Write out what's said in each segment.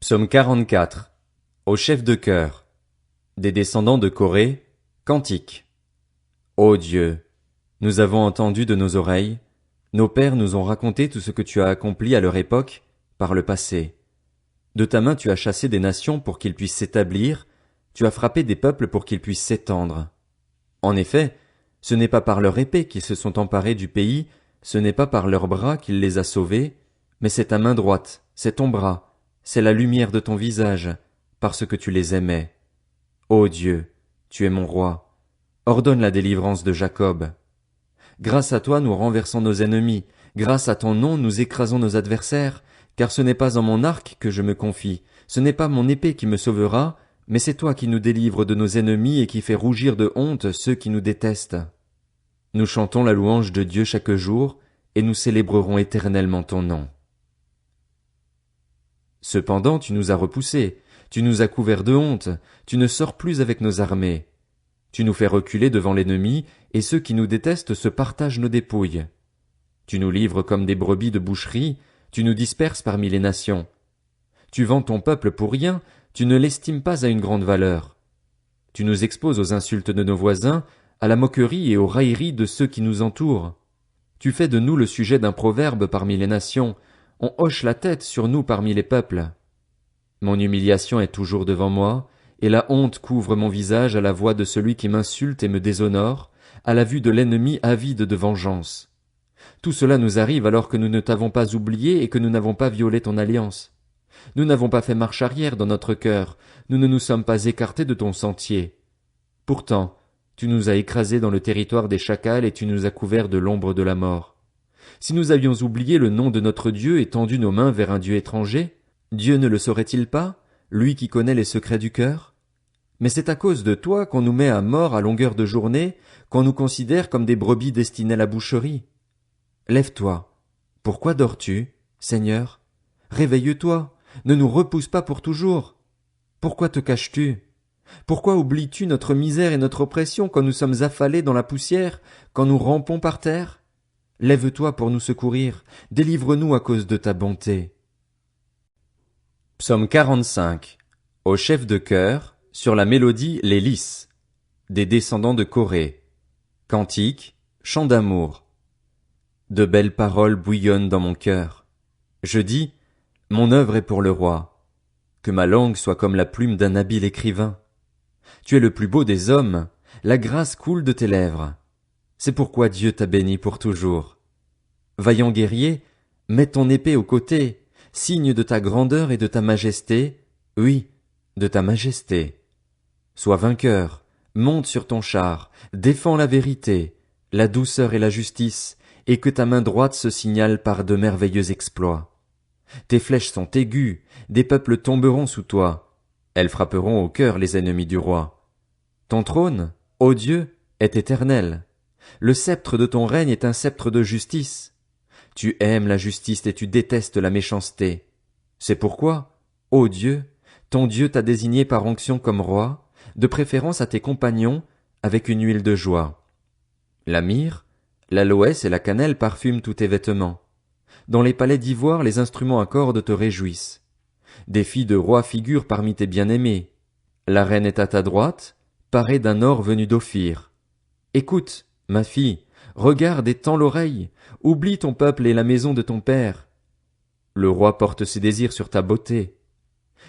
Psaume 44. Au chef de chœur. Des descendants de Corée. Cantique. Ô Dieu, nous avons entendu de nos oreilles, nos pères nous ont raconté tout ce que tu as accompli à leur époque, par le passé. De ta main tu as chassé des nations pour qu'ils puissent s'établir, tu as frappé des peuples pour qu'ils puissent s'étendre. En effet, ce n'est pas par leur épée qu'ils se sont emparés du pays, ce n'est pas par leurs bras qu'il les a sauvés, mais c'est ta main droite, c'est ton bras, c'est la lumière de ton visage, parce que tu les aimais. Ô Dieu, tu es mon roi. Ordonne la délivrance de Jacob. Grâce à toi nous renversons nos ennemis, grâce à ton nom nous écrasons nos adversaires, car ce n'est pas en mon arc que je me confie, ce n'est pas mon épée qui me sauvera, mais c'est toi qui nous délivres de nos ennemis et qui fais rougir de honte ceux qui nous détestent. Nous chantons la louange de Dieu chaque jour, et nous célébrerons éternellement ton nom. Cependant tu nous as repoussés, tu nous as couverts de honte, tu ne sors plus avec nos armées. Tu nous fais reculer devant l'ennemi, et ceux qui nous détestent se partagent nos dépouilles. Tu nous livres comme des brebis de boucherie, tu nous disperses parmi les nations. Tu vends ton peuple pour rien, tu ne l'estimes pas à une grande valeur. Tu nous exposes aux insultes de nos voisins, à la moquerie et aux railleries de ceux qui nous entourent. Tu fais de nous le sujet d'un proverbe parmi les nations, on hoche la tête sur nous parmi les peuples. Mon humiliation est toujours devant moi, et la honte couvre mon visage à la voix de celui qui m'insulte et me déshonore, à la vue de l'ennemi avide de vengeance. Tout cela nous arrive alors que nous ne t'avons pas oublié et que nous n'avons pas violé ton alliance. Nous n'avons pas fait marche arrière dans notre cœur, nous ne nous sommes pas écartés de ton sentier. Pourtant, tu nous as écrasés dans le territoire des chacals et tu nous as couverts de l'ombre de la mort. Si nous avions oublié le nom de notre Dieu et tendu nos mains vers un Dieu étranger, Dieu ne le saurait-il pas, lui qui connaît les secrets du cœur? Mais c'est à cause de toi qu'on nous met à mort à longueur de journée, qu'on nous considère comme des brebis destinées à la boucherie. Lève-toi. Pourquoi dors-tu, Seigneur? Réveille-toi. Ne nous repousse pas pour toujours. Pourquoi te caches-tu? Pourquoi oublies-tu notre misère et notre oppression quand nous sommes affalés dans la poussière, quand nous rampons par terre? Lève-toi pour nous secourir, délivre-nous à cause de ta bonté. Psaume 45. Au chef de chœur, sur la mélodie Les Lys. Des descendants de Corée. Cantique, chant d'amour. De belles paroles bouillonnent dans mon cœur. Je dis, mon œuvre est pour le roi. Que ma langue soit comme la plume d'un habile écrivain. Tu es le plus beau des hommes, la grâce coule de tes lèvres. C'est pourquoi Dieu t'a béni pour toujours. Vaillant guerrier, mets ton épée au côté, signe de ta grandeur et de ta majesté, oui, de ta majesté. Sois vainqueur, monte sur ton char, défends la vérité, la douceur et la justice, et que ta main droite se signale par de merveilleux exploits. Tes flèches sont aiguës, des peuples tomberont sous toi. Elles frapperont au cœur les ennemis du roi. Ton trône, ô Dieu, est éternel. Le sceptre de ton règne est un sceptre de justice. Tu aimes la justice et tu détestes la méchanceté. C'est pourquoi, ô Dieu, ton Dieu t'a désigné par onction comme roi, de préférence à tes compagnons, avec une huile de joie. La myrrhe, l'aloès et la cannelle parfument tous tes vêtements. Dans les palais d'ivoire, les instruments à cordes te réjouissent. Des filles de rois figurent parmi tes bien-aimés. La reine est à ta droite, parée d'un or venu d'Ophir. Écoute, ma fille, regarde et tends l'oreille, oublie ton peuple et la maison de ton père. Le roi porte ses désirs sur ta beauté.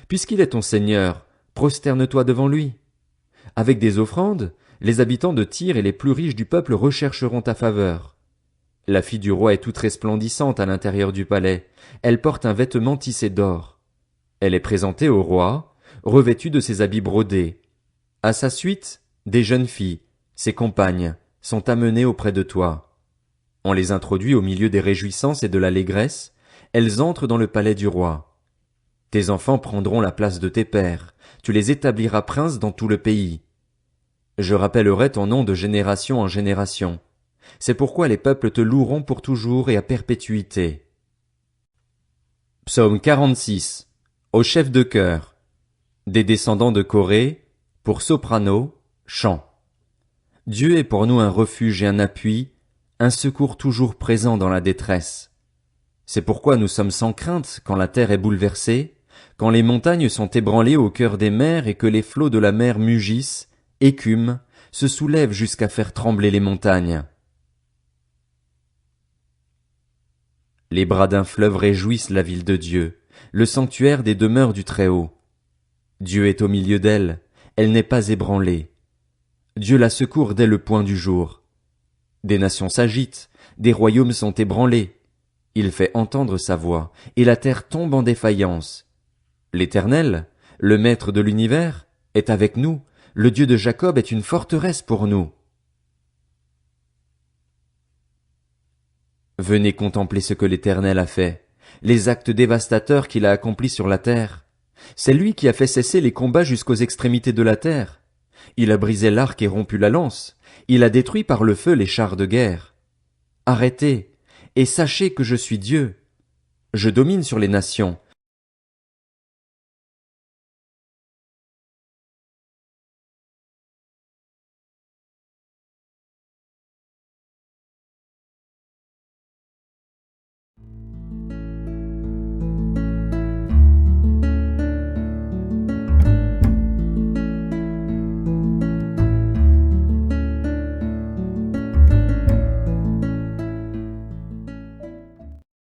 Puisqu'il est ton Seigneur, prosterne-toi devant lui. Avec des offrandes, les habitants de Tyr et les plus riches du peuple rechercheront ta faveur. La fille du roi est toute resplendissante à l'intérieur du palais, elle porte un vêtement tissé d'or. Elle est présentée au roi, revêtue de ses habits brodés. À sa suite, des jeunes filles, ses compagnes, sont amenées auprès de toi. On les introduit au milieu des réjouissances et de l'allégresse, elles entrent dans le palais du roi. Tes enfants prendront la place de tes pères, tu les établiras princes dans tout le pays. Je rappellerai ton nom de génération en génération. C'est pourquoi les peuples te loueront pour toujours et à perpétuité. Psaume 46. Au chef de chœur. Des descendants de Corée, pour soprano, chant. Dieu est pour nous un refuge et un appui, un secours toujours présent dans la détresse. C'est pourquoi nous sommes sans crainte quand la terre est bouleversée, quand les montagnes sont ébranlées au cœur des mers et que les flots de la mer mugissent, écument, se soulèvent jusqu'à faire trembler les montagnes. Les bras d'un fleuve réjouissent la ville de Dieu, le sanctuaire des demeures du Très-Haut. Dieu est au milieu d'elle, elle n'est pas ébranlée. Dieu la secourt dès le point du jour. Des nations s'agitent, des royaumes sont ébranlés. Il fait entendre sa voix, et la terre tombe en défaillance. L'Éternel, le Maître de l'univers, est avec nous, le Dieu de Jacob est une forteresse pour nous. Venez contempler ce que l'Éternel a fait, les actes dévastateurs qu'il a accomplis sur la terre. C'est lui qui a fait cesser les combats jusqu'aux extrémités de la terre. Il a brisé l'arc et rompu la lance. Il a détruit par le feu les chars de guerre. Arrêtez, et sachez que je suis Dieu. Je domine sur les nations,